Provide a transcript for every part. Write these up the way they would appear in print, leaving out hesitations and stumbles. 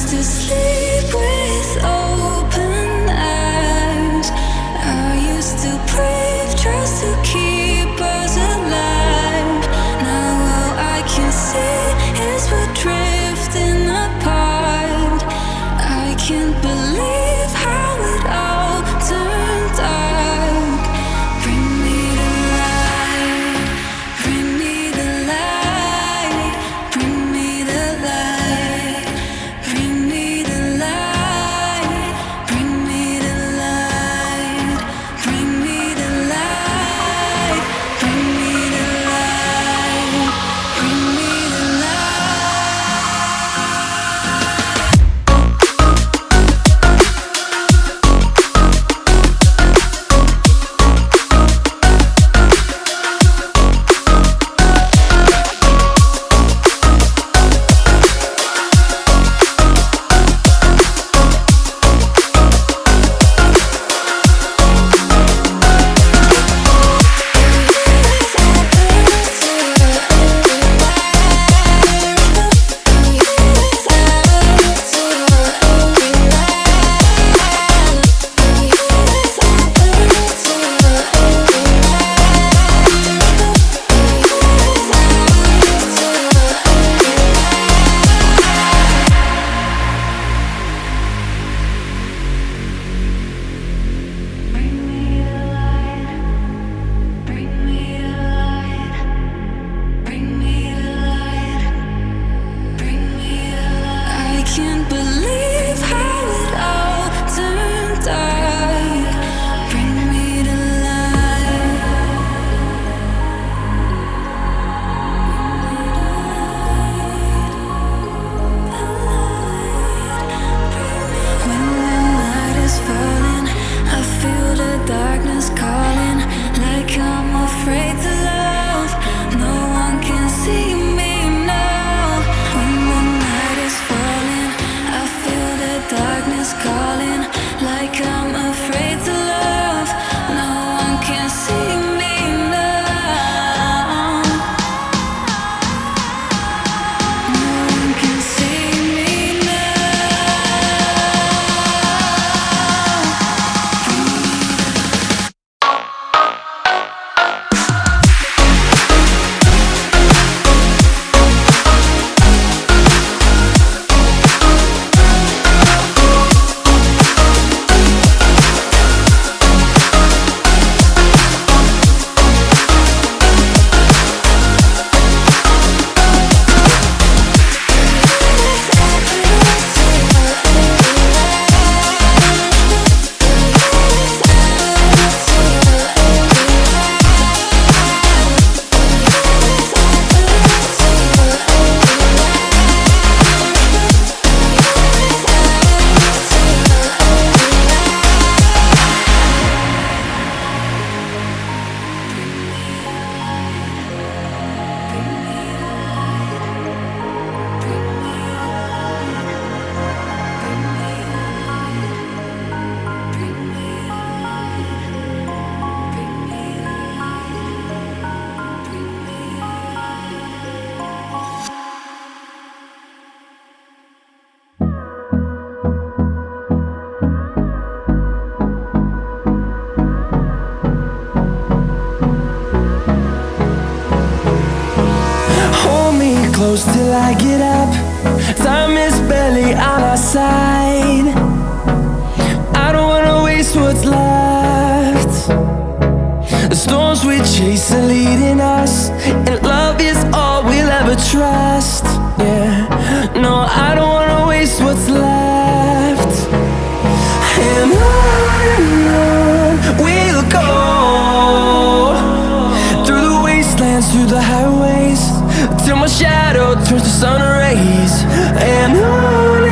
to sleep with open eyes. I used to brave, trust to keep us alive. Now all I can see is we're drifting apart. I can't believe how it all turned dark. Bring me the light, bring me the light, bring me the light, bring me the light, bring me the light, bring me the light, bring me the light, bring me the can't believe how it all turned dark. Bring me the light. When the night is falling, I feel the darkness calling, like I'm afraid to love. No one can see me now. When the night is falling, I feel the darkness calling, like I'm afraid to love. No one can see me now. No one can see me close till I get up. Time is barely on our side. I don't wanna waste what's left. The storms we chase are leading us, and love is all we'll ever trust. Yeah, no, I don't wanna waste what's left. And on we'll go, through the wastelands, through the highways, till my shadow turns to sun rays. And on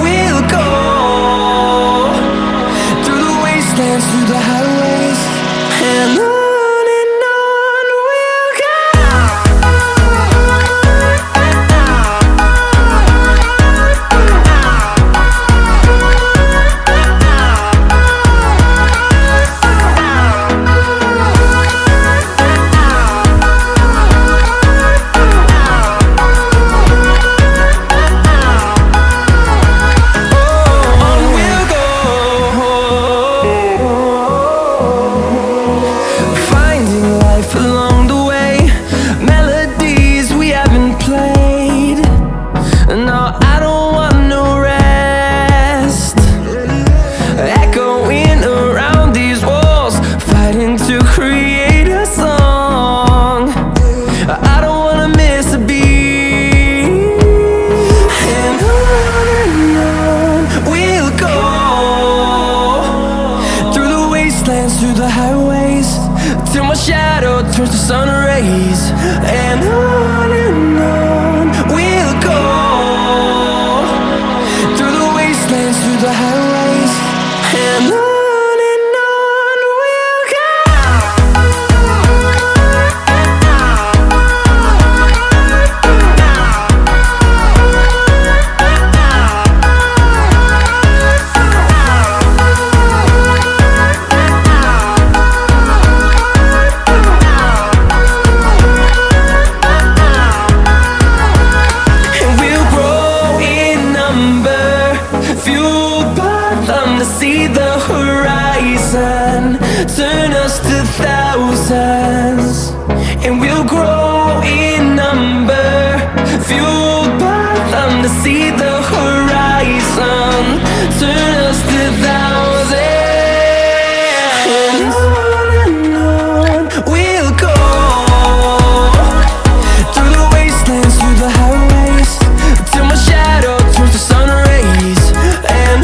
we'll go, through the wastelands, through the highways, and on we'll go. shadow turns to sun rays. And on we'll go, through the wastelands, through the highways. And on we'll go. To see the horizon, turn us to thousands, and we'll grow in number, fueled by them. To see the horizon, turn us to thousands, and on we'll go, through the wastelands, through the highways, till my shadow turns to sun rays. And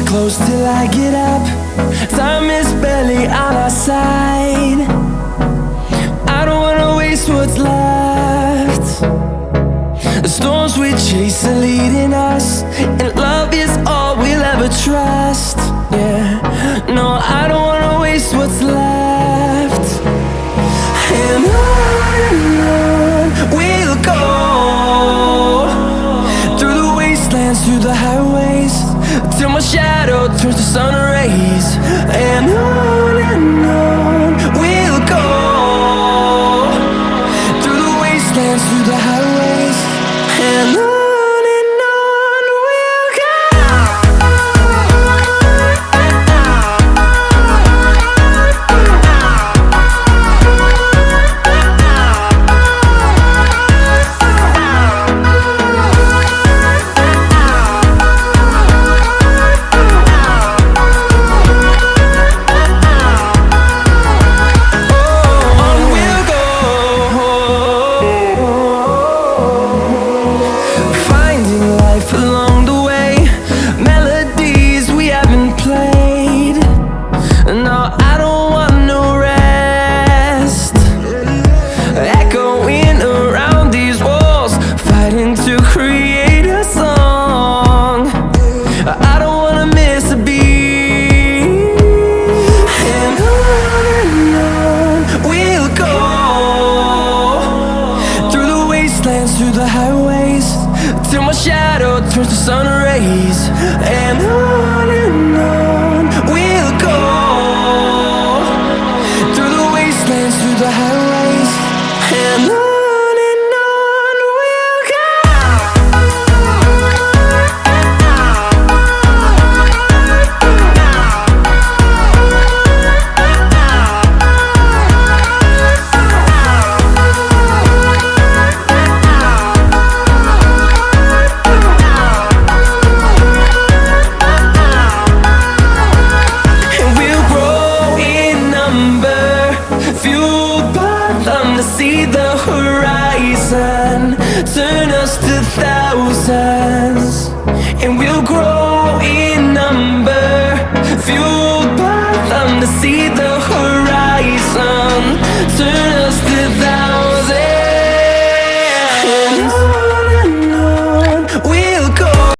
close till I get up. Time is barely on our side. I don't wanna waste what's left. The storms we chase are leading us, and love is all we'll ever trust. Yeah, no, I don't wanna waste what's left. And on we'll go, through the wastelands, through the highways, till my shadow turns to sun rays. And on we'll go, through the wastelands, through the highways. And on we'll go. Through the highways, till my shadow turns to sun rays. And on we'll go, through the wastelands, through the highways. And on we'll go. To see the horizon, turn us to thousands, and we'll grow